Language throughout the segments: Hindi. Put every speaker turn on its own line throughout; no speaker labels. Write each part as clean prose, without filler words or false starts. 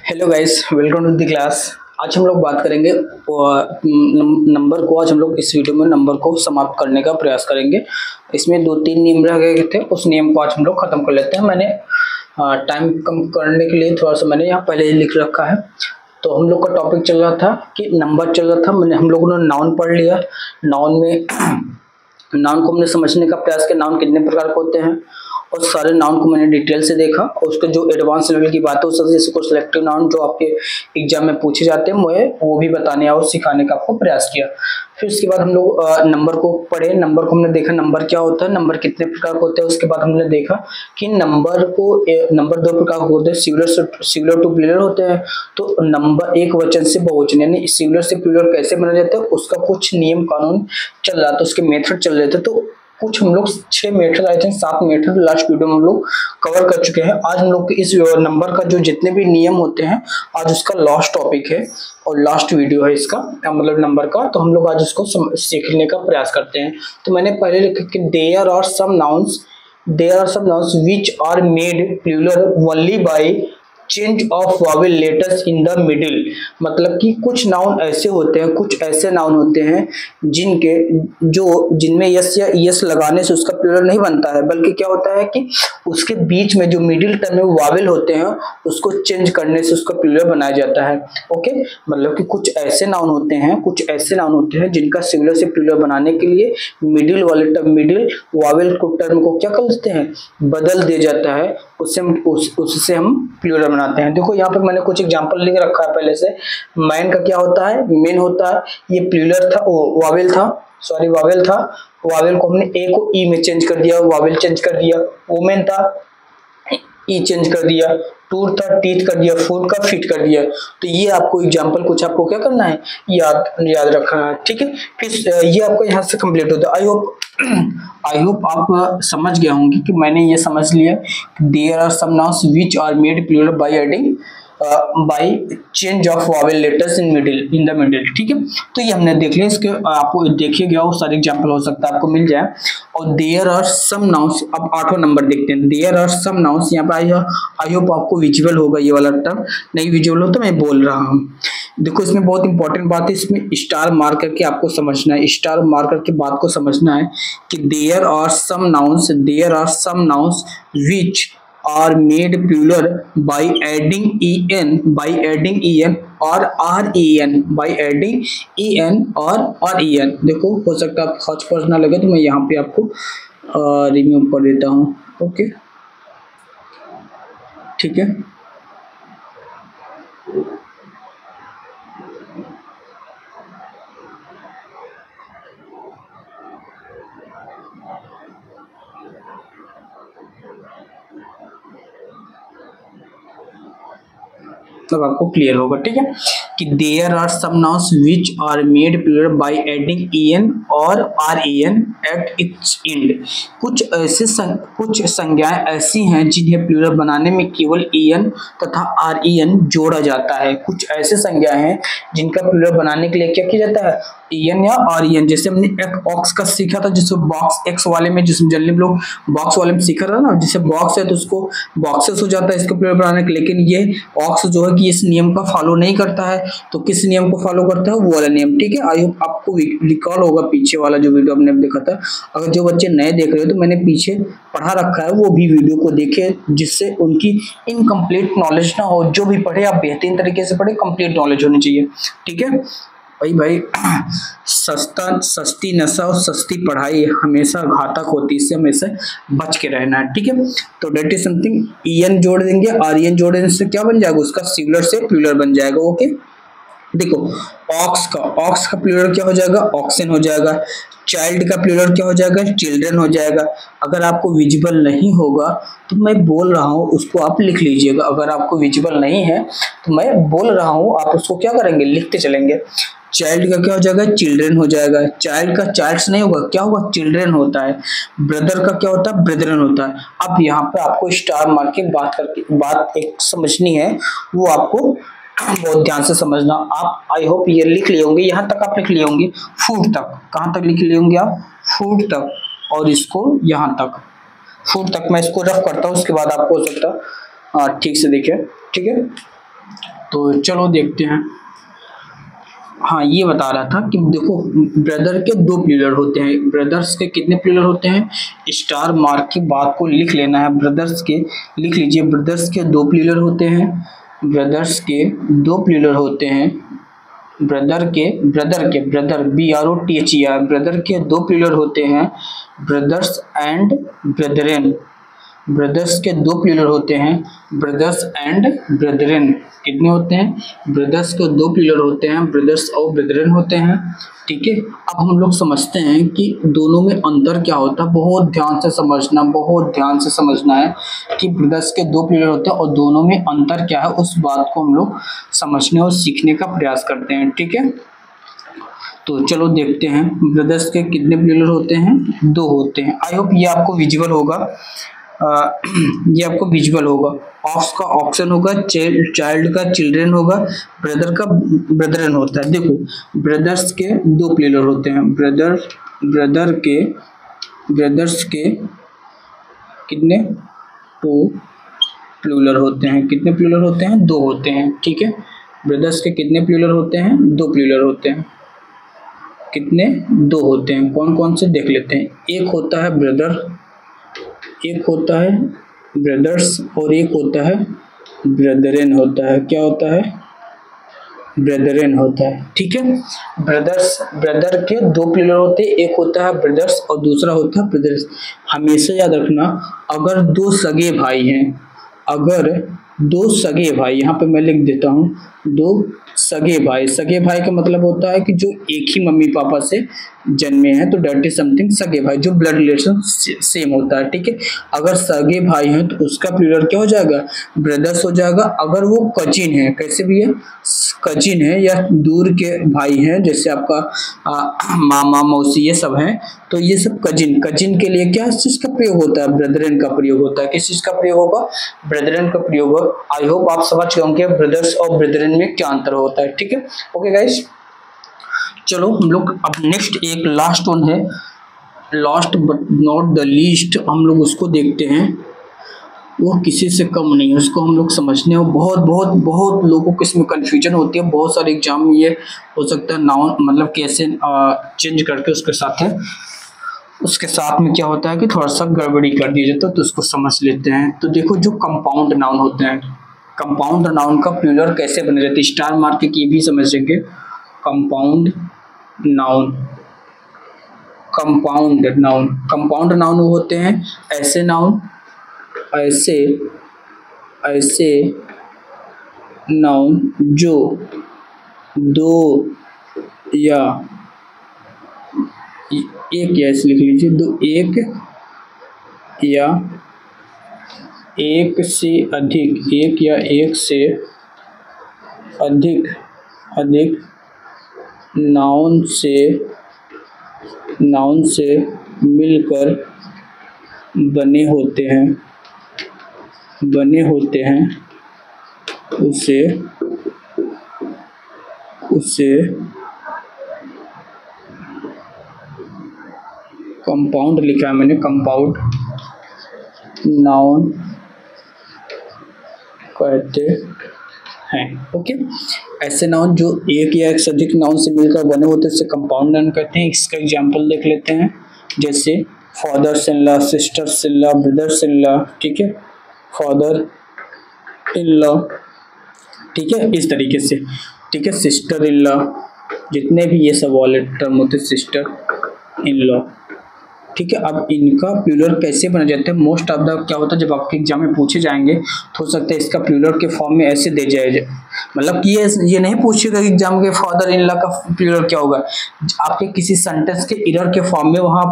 Hello guys, welcome to the class. आज हम लोग बात करेंगे नंबर को। आज हम लोग इस वीडियो में नंबर को समाप्त करने का प्रयास करेंगे। इसमें 2-3 नियम रह गए थे, उस नियम को आज हम लोग खत्म कर लेते हैं। मैंने टाइम कम करने के लिए थोड़ा सा मैंने यहाँ पहले ही लिख रखा है। तो हम लोग का टॉपिक चल रहा था कि नंबर चल रहा था। हम लोगों ने नाउन पढ़ लिया। नाउन में नाउन को हमने समझने का प्रयास किया, नाउन कितने प्रकार के होते हैं, और सारे नाउन को मैंने डिटेल से देखा। और उसके जो एडवांस लेवल की बात है उस जैसे को सिलेक्टिव नाउन जो आपके एग्जाम में पूछे जाते हैं मैं वो भी बताने और सिखाने का आपको प्रयास किया। फिर उसके बाद हम लोग नंबर को पढ़े। नंबर को हमने देखा नंबर क्या होता है, नंबर कितने प्रकार के होते हैं। उसके बाद हमने देखा कि नंबर 2 प्रकार के होते हैं, सिंगुलर टू प्लूरल होते हैं। तो नंबर एक वचन से बहुवचन यानी सिंगुलर से प्लूरल कैसे बना जाता है उसका कुछ नियम कानून चल रहा था, उसके मेथड चल रहे थे। तो कुछ हम लोग 6 method I think 7 method last video में हम लोग कवर कर चुके हैं। आज हम लोग इस नंबर का जो जितने भी नियम होते हैं आज उसका लास्ट टॉपिक है और लास्ट वीडियो है इसका, मतलब नंबर का। तो हम लोग आज उसको सीखने का प्रयास करते हैं। तो मैंने पहले लिखा कि there are some nouns which are made plural only by change of vowel letters in the middle. मतलब कि कुछ नाउन ऐसे होते हैं, कुछ ऐसे नाउन होते हैं जिनमें यस या ईएस लगाने से उसका प्लूरल नहीं बनता है, बल्कि क्या होता है कि उसके बीच में जो मिडिल टर्म में वावेल होते हैं उसको चेंज करने से उसका प्लूरल बनाया जाता है। ओके, मतलब कि कुछ ऐसे नाउन होते हैं जिनका सिंगुलर से प्लूरल बनाने के लिए मिडिल वावेल को टर्म को क्या कर देते हैं, बदल दिया जाता है। उससे हम प्लूरल बनाते हैं। देखो यहाँ पे मैंने कुछ एग्जांपल लिख रखा है पहले से। मैन का क्या होता है, मेन होता है, ये प्लूरल था, वावेल था। वावेल को हमने ए को ई में चेंज कर दिया, वावेल चेंज कर दिया। वुमेन था, ई चेंज कर दिया। टूर था, टीथ कर दिया। फूड का फिट कर दिया। तो ये आपको एग्जांपल कुछ आपको क्या करना है, याद रखना है। ठीक है, फिर ये आपको यहाँ से कंप्लीट होता है। आई होप आप समझ गए होंगे कि मैंने ये समझ लिया there are some nouns which are made plural by adding by change of vowel letters in the middle. ठीक है, तो ये हमने देख लिया। इसके आपको देखिए गया वो सारे एग्जांपल हो सकता है आपको मिल जाए। और देयर आर सम नाउन्स, अब 8वां नंबर देखते हैं। देयर आर सम नाउन्स, यहाँ पे आई होप आपको विजुअल होगा ये वाला टर्म, नहीं विजुअल हो तो मैं बोल रहा हूँ। देखो इसमें बहुत इंपॉर्टेंट बात है, इसमें स्टार मार्क करके आपको समझना है, स्टार मार्क करके बात को समझना है कि there are some nouns which are made plural by adding en or ren by adding en or ren। देखो हो सकता है आप हौच पौच ना लगे तो मैं यहाँ पे आपको रिमूव कर देता हूँ। ओके, ठीक है। तब आपको क्लियर होगा। ठीक है, कि there are some nouns which are made plural by adding en और ren एट इट्स एंड। कुछ संज्ञाएं ऐसी हैं जिन्हें प्लूरल बनाने में केवल en तथा ren जोड़ा जाता है। कुछ ऐसे संज्ञाएं हैं जिनका प्लूरल बनाने के लिए क्या किया जाता है, en या ren। जैसे हमने एक ऑक्स का सीखा था, जिसको बॉक्स एक्स वाले में, जिसमें जनरली हम लोग बॉक्स वाले में सीखा था ना, जिसे बॉक्स है तो उसको बॉक्सेस हो जाता है इसको प्लूरल बनाने के। लेकिन ये ऑक्स जो है कि इस नियम का फॉलो नहीं करता है, तो किस नियम को फॉलो करता है, वो वाला नियम। ठीक है, आई होप आपको रिकॉल होगा पीछे वाला जो वीडियो हमने देखा था। अगर जो बच्चे नए देख रहे हो तो मैंने पीछे पढ़ा रखा है, वो भी वीडियो को देखे, जिससे उनकी इनकम्प्लीट नॉलेज ना हो। जो भी पढ़े आप बेहतरीन तरीके से पढ़े, कंप्लीट नॉलेज होनी चाहिए। ठीक है भाई सस्ती नशा और सस्ती पढ़ाई हमेशा घातक होती है, इससे हमेशा बच के रहना है। ठीक है, तो डेट इज समथिंग, en जोड़ देंगे, ren जोड़ देने से क्या बन जाएगा, उसका सिंगुलर से प्लूरल बन जाएगा। ओके, देखो ऑक्स का प्लूरल क्या हो जाएगा, ऑक्सन हो जाएगा। चाइल्ड का प्लूरल क्या हो जाएगा, चिल्ड्रन हो जाएगा। अगर आपको विजिबल नहीं होगा तो मैं बोल रहा हूँ उसको आप लिख लीजिएगा। अगर आपको विजिबल नहीं है तो मैं बोल रहा हूँ, आप उसको क्या करेंगे, लिखते चलेंगे। चाइल्ड का क्या हो जाएगा, चिल्ड्रन हो जाएगा। चाइल्ड का चाइल्ड्स नहीं होगा, क्या होगा, चिल्ड्रन होता है। ब्रदर का क्या होता है, ब्रदरन होता है। अब यहाँ पे आपको स्टार मार्क की बात एक समझनी है, वो आपको बहुत ध्यान से समझना। आप आई होप ये लिख लिए होंगे, यहाँ तक आप लिख लिए होंगे, फूड तक। कहाँ तक लिख लिए होंगे आप, फूड तक, और इसको यहाँ तक, फूड तक मैं इसको रफ करता हूँ, उसके बाद आपको हो सकता ठीक से दिखे। ठीक है, तो चलो देखते हैं। हाँ, ये बता रहा था कि देखो ब्रदर के 2 प्लूरल होते हैं। ब्रदर्स के कितने प्लूरल होते हैं? स्टार मार्क की बात को लिख लेना है। ब्रदर्स के लिख लीजिए, ब्रदर्स के 2 प्लूरल होते हैं। ब्रदर्स के 2 प्लूरल होते हैं। ब्रदर BROTHER, ब्रदर के 2 प्लूरल होते हैं। Brothers and ब्रदरेन। ब्रदर्स के 2 प्लूरल होते हैं। Brothers and brethren. कितने होते हैं? ब्रदर्स के 2 प्लूरल होते हैं, ब्रदर्स और ब्रदरेन होते हैं। ठीक है, अब हम लोग समझते हैं कि दोनों में अंतर क्या होता है। बहुत ध्यान से समझना है कि ब्रदर्स के 2 प्लूरल होते हैं और दोनों में अंतर क्या है, उस बात को हम लोग समझने और सीखने का प्रयास करते हैं। ठीक है, तो चलो देखते हैं ब्रदर्स के कितने प्लूरल होते हैं? 2 होते हैं। आई होप ये आपको विजुअल होगा। ये आपको विजुअल होगा। ऑक्स का ऑक्सन होगा, चाइल्ड का चिल्ड्रन होगा, ब्रदर का ब्रदरन होता है। देखो ब्रदर्स के 2 प्लूरल होते हैं। ब्रदर्स के कितने? 2 प्लूरल होते हैं। कितने प्लूरल होते हैं? 2 होते हैं। ठीक है, ब्रदर्स के कितने प्लूरल होते हैं? 2 प्लूरल होते हैं। कितने? 2 होते हैं। कौन कौन से देख लेते हैं। एक होता है ब्रदर, एक होता है ब्रदर्स और एक होता है ब्रदरेन होता है। क्या होता है? ब्रदरेन होता है। ठीक है, ब्रदर के 2 प्लूरल होते हैं। एक होता है ब्रदर्स और दूसरा होता है ब्रदर्स। हमेशा याद रखना, अगर 2 सगे भाई हैं, अगर 2 सगे भाई, यहाँ पे मैं लिख देता हूँ 2 सगे भाई का मतलब होता है कि जो एक ही मम्मी पापा से जन्मे हैं, तो डेट इज समथिंग सगे भाई, जो ब्लड रिलेशन सेम होता है। ठीक है, अगर सगे भाई हैं तो उसका प्लूरल क्या हो जाएगा? ब्रदर्स हो जाएगा। अगर वो कजिन है, कैसे भी है, कजिन है या दूर के भाई हैं, जैसे आपका मामा मौसी ये सब हैं, तो ये सब कजिन के लिए क्या चीज का प्रयोग होता है? ब्रदरन का प्रयोग होता है। किस चीज का प्रयोग होगा? ब्रदरन का प्रयोग होगा। आई होप आप समझ गए होंगे ब्रदर्स और ब्रदरन में क्या अंतर होता है। ठीक है, ओके गाइस, चलो हम लोग अब नेक्स्ट एक लास्ट वन है, last but not the least, हम लोग उसको देखते हैं। वो किसी से कम नहीं है, उसको हम लोग समझने में बहुत लोगों को इसमें कन्फ्यूजन होती है। बहुत सारे एग्जाम में ये हो सकता है नाउन मतलब कैसे चेंज करके उसके साथ में क्या होता है कि थोड़ा सा गड़बड़ी कर दिया जाता है, तो उसको समझ लेते हैं। तो देखो जो कंपाउंड नाउन होते हैं, कंपाउंड नाउन का प्लूरल कैसे बने जाते हैं, स्टार मार्क के ये भी समझेंगे। कंपाउंड नाउन वो होते हैं ऐसे नाउन जो 2 या एक, या ऐसे लिख लीजिए, 2 1 या एक से अधिक, एक या एक से अधिक नाउन से मिलकर बने होते हैं उसे कंपाउंड लिखा है मैंने, कंपाउंड नाउन कहते हैं। ओके, ऐसे नाउन जो एक या एक से अधिक नाउन से मिलकर बने होते हैं उसे कंपाउंड नाउन कहते हैं। इसका एग्जांपल देख लेते हैं, जैसे fathers in law, sisters in law, brothers in law. ठीक है, फादर इन लॉ, ठीक है, इस तरीके से। ठीक है, सिस्टर इन लॉ, जितने भी ये सब वाले टर्म होते हैं, सिस्टर इन लॉ। ठीक है, अब इनका प्लूरल कैसे बना जाता है, मोस्ट ऑफ द क्या होता है, जब आपके एग्जाम में पूछे जाएंगे तो हो सकता है इसका प्लूरल के फॉर्म में ऐसे दे जाए, मतलब कि ये नहीं पूछेगा कि एग्जाम के फादर इन लॉ का प्लूरल क्या होगा, आपके किसी सेंटेंस के एरर के फॉर्म में वहाँ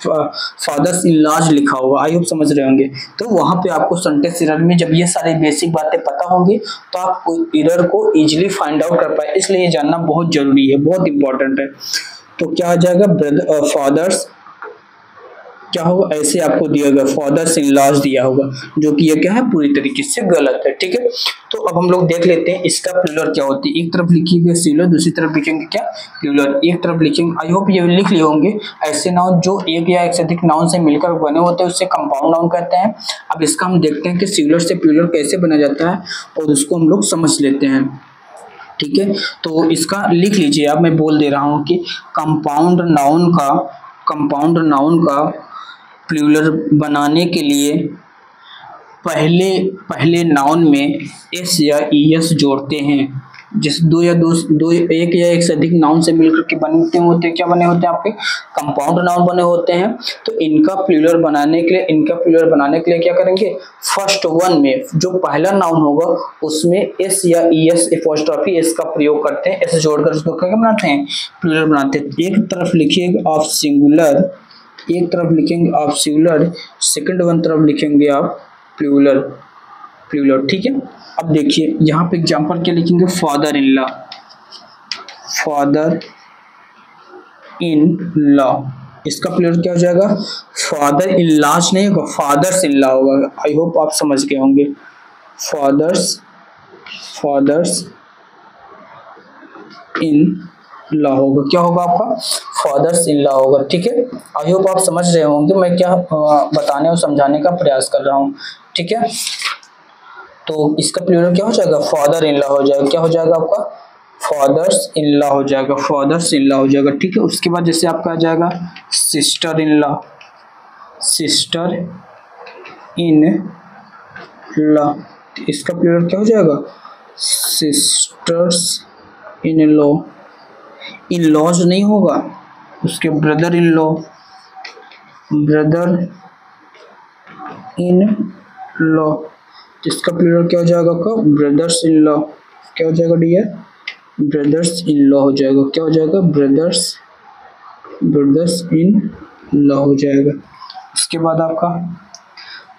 फादर्स इन लॉज लिखा होगा। आई होप समझ रहे होंगे। तो वहाँ पे आपको सेंटेंस एरर में जब ये सारी बेसिक बातें पता होंगी तो आप एरर को इजिली फाइंड आउट कर पाए, इसलिए ये जानना बहुत जरूरी है, बहुत इंपॉर्टेंट है। तो क्या आ जाएगा, क्या होगा, ऐसे आपको दिया गया फादर्स इन लॉज दिया होगा, जो कि ये क्या है पूरी तरीके से गलत है। ठीक है, तो अब हम लोग देख लेते हैं इसका प्लूरल क्या होती है। एक तरफ लिखिएगा सिंगुलर, दूसरी तरफ लिखेंगे क्या प्लूरल। एक तरफ लिखेंगे, आई होप ये लिख लिए होंगे, ऐसे नाउन जो एक या एक से अधिक नाउन से मिलकर बने होते हैं उसे कंपाउंड नाउन कहते हैं। अब इसका हम देखते हैं कि सिंगुलर से प्लूरल कैसे बना जाता है और उसको हम लोग समझ लेते हैं। ठीक है, तो इसका लिख लीजिए आप, मैं बोल दे रहा हूँ कि कंपाउंड नाउन का प्लूरल बनाने के लिए पहले नाउन में एस या ईएस जोड़ते हैं। जिस एक या एक से अधिक नाउन से मिलकर के बनते होते हैं, क्या बने होते हैं आपके कंपाउंड नाउन बने होते हैं। तो इनका प्लूरल बनाने के लिए क्या करेंगे, फर्स्ट वन में जो पहला नाउन होगा उसमें एस या ईएस एपोस्ट्रोफी एस का प्रयोग करते हैं, एस जोड़कर उसको क्या बनाते हैं प्लूरल बनाते हैं। एक तरफ लिखिएगा आप सिंगुलर, एक तरफ लिखेंगे आप सिंगुलर, सेकंड वन तरफ लिखेंगे आप प्लूरल। ठीक है, अब देखिए यहाँ पे एग्जांपल क्या लिखेंगे, फादर इन लॉ, इसका प्लूरल क्या हो जाएगा, फादर इन लॉज नहीं होगा, फादर्स इन लॉ होगा। आई होप आप समझ गए होंगे, फादर्स इन लॉ होगा, क्या होगा आपका फादर्स इन लॉ होगा। ठीक है, आई होप आप समझ रहे होंगे मैं क्या बताने और समझाने का प्रयास कर रहा हूँ। ठीक है, तो इसका प्लूरल क्या हो जाएगा, फादर इन लॉ हो जाएगा। क्या हो जाएगा आपका, फादर्स इन लॉ हो जाएगा, फादर्स इन लॉ हो जाएगा। ठीक है, उसके बाद जैसे आपका आ जाएगा सिस्टर इन लॉ, इसका प्लूरल क्या हो जाएगा, sisters in law. In laws नहीं होगा, उसके ब्रदर इन लॉ, इसका प्लूरल क्या हो जाएगा आपका ब्रदर्स इन लॉ। क्या हो जाएगा डियर, ब्रदर्स इन लॉ हो जाएगा। क्या हो जाएगा, ब्रदर्स इन लॉ हो जाएगा। उसके बाद आपका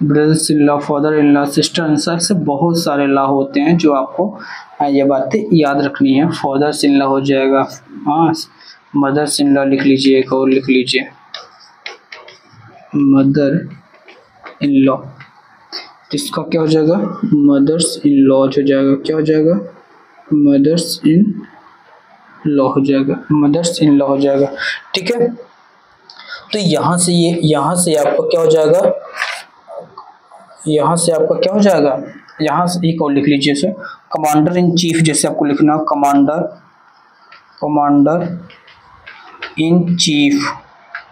brothers in law, father in law, sister in law, से बहुत सारे लॉ होते हैं जो आपको ये बातें याद रखनी है। फादर्स इन लॉ हो जाएगा, हाँ मदर्स इन लॉ लिख लीजिए, एक और लिख लीजिए मदर इन लॉ, इसका क्या हो जाएगा मदर्स इन लॉ हो जाएगा। क्या हो जाएगा, मदर्स इन लॉ हो जाएगा, मदर्स इन लॉ हो जाएगा। ठीक है, तो यहाँ से आपका क्या हो जाएगा, यहाँ से एक और लिख लीजिए इसे, कमांडर इन चीफ, जैसे आपको लिखना कमांडर इन चीफ,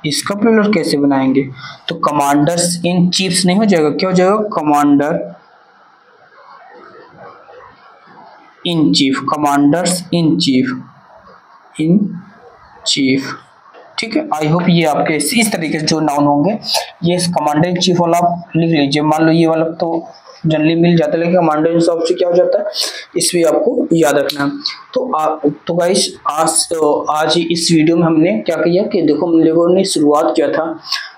इसका प्लूरल कैसे बनाएंगे, तो कमांडर्स इन चीफ्स नहीं हो जाएगा, क्या हो जाएगा commander in chief, commanders in chief. ठीक है, आई होप ये आपके इस तरीके से जो नाउन होंगे ये कमांडर इन चीफ वाला आप लिख लीजिए। मान लो ये वाला तो जनरली मिल जाता है, लेकिन कमांडर इन चीफ से क्या हो जाता है, इसमें आपको याद रखना है। तो गाइस आज इस वीडियो में हमने क्या किया कि देखो हम लोगों ने शुरुआत किया था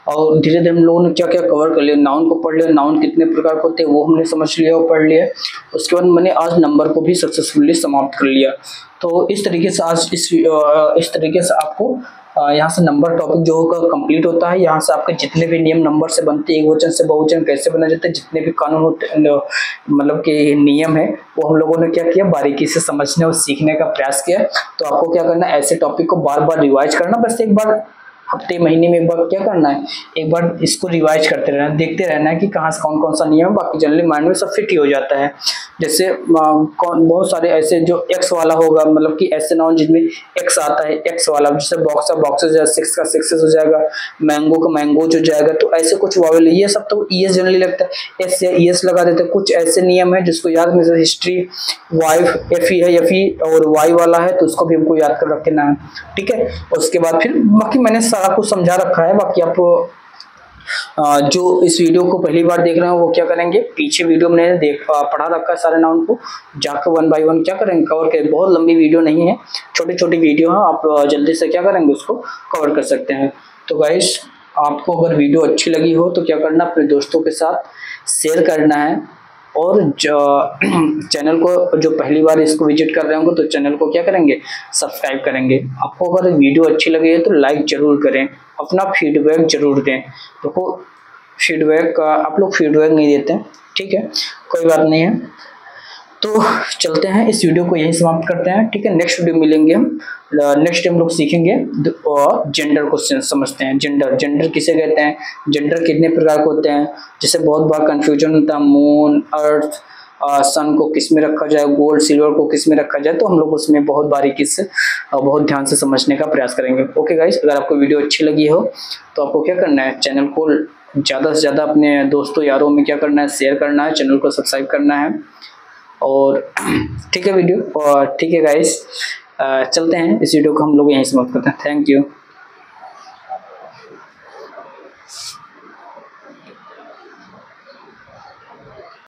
और धीरे धीरे हम लोगों ने क्या क्या कवर कर लिया, नाउन को पढ़ लिया, नाउन कितने प्रकार के होते हैं वो हमने समझ लिया और पढ़ लिया। उसके बाद मैंने आज नंबर को भी सक्सेसफुली समाप्त कर लिया। तो इस तरीके से आज इस तरीके से आपको यहाँ से नंबर टॉपिक जो होगा कंप्लीट होता है। यहाँ से आपके जितने भी नियम नंबर से बनते हैं, एक वचन से बहुवचन कैसे बना जाता है, जितने भी कानून होते मतलब के नियम है वो हम लोगों ने क्या किया बारीकी से समझने और सीखने का प्रयास किया। तो आपको क्या करना है, ऐसे टॉपिक को बार बार रिवाइज करना, बस एक बार हफ्ते महीने में एक बार क्या करना है, एक बार इसको रिवाइज करते रहना, देखते रहना है कि कहाँ से कौन कौन सा नियम है, बाकी जनरली माइंड में सब फिट ही हो जाता है। जैसे बहुत सारे ऐसे जो एक्स वाला होगा, मतलब कि ऐसे नाउन जिसमें एक्स आता है, एक्स वाला जैसे बॉक्स का बॉक्सेस या सिक्स का सिक्सेस हो जाएगा, मैंगो का मैंगो जो जाएगा, तो ऐसे कुछ वावल ये सब तो ईएस जनरली लगता है, एस या ईएस लगा देते हैं। कुछ ऐसे नियम है जिसको याद में हिस्ट्री वाई एफ ई है, एफ ई और वाई वाला है तो उसको भी हमको याद कर रखना है। ठीक है, उसके बाद फिर बाकी मैंने सारा कुछ समझा रखा है। बाकी आप जो इस वीडियो को पहली बार देख रहे हैं वो क्या करेंगे, पीछे वीडियो में मैंने पढ़ा रखा है सारे नाउन को, जाकर 1 बाय 1 क्या करेंगे कवर करें। बहुत लंबी वीडियो नहीं है, छोटी छोटी वीडियो है, आप जल्दी से क्या करेंगे उसको कवर कर सकते हैं। तो गाइस आपको अगर वीडियो अच्छी लगी हो तो क्या करना, अपने दोस्तों के साथ शेयर करना है और चैनल को जो पहली बार इसको विजिट कर रहे होंगे तो चैनल को क्या करेंगे, सब्सक्राइब करेंगे। आपको अगर वीडियो अच्छी लगी है तो लाइक जरूर करें, अपना फीडबैक जरूर दें। देखो फीडबैक आप लोग फीडबैक नहीं देते हैं, ठीक है, कोई बात नहीं है। तो चलते हैं, इस वीडियो को यहीं समाप्त करते हैं, ठीक है। नेक्स्ट वीडियो मिलेंगे हम, नेक्स्ट हम लोग सीखेंगे और जेंडर क्वेश्चन समझते हैं। जेंडर किसे कहते हैं, जेंडर कितने प्रकार के होते हैं, जैसे बहुत बार कंफ्यूजन होता है, मून, अर्थ, सन को किस में रखा जाए, गोल्ड सिल्वर को किस में रखा जाए, तो हम लोग उसमें बहुत बारीकी से बहुत ध्यान से समझने का प्रयास करेंगे। ओके गाइस, अगर आपको वीडियो अच्छी लगी हो तो आपको क्या करना है, चैनल को ज़्यादा से ज़्यादा अपने दोस्तों यारों में क्या करना है, शेयर करना है, चैनल को सब्सक्राइब करना है। और ठीक है वीडियो, और ठीक है गाइस, चलते हैं, इस वीडियो को हम लोग यहीं समाप्त करते हैं। Thank you.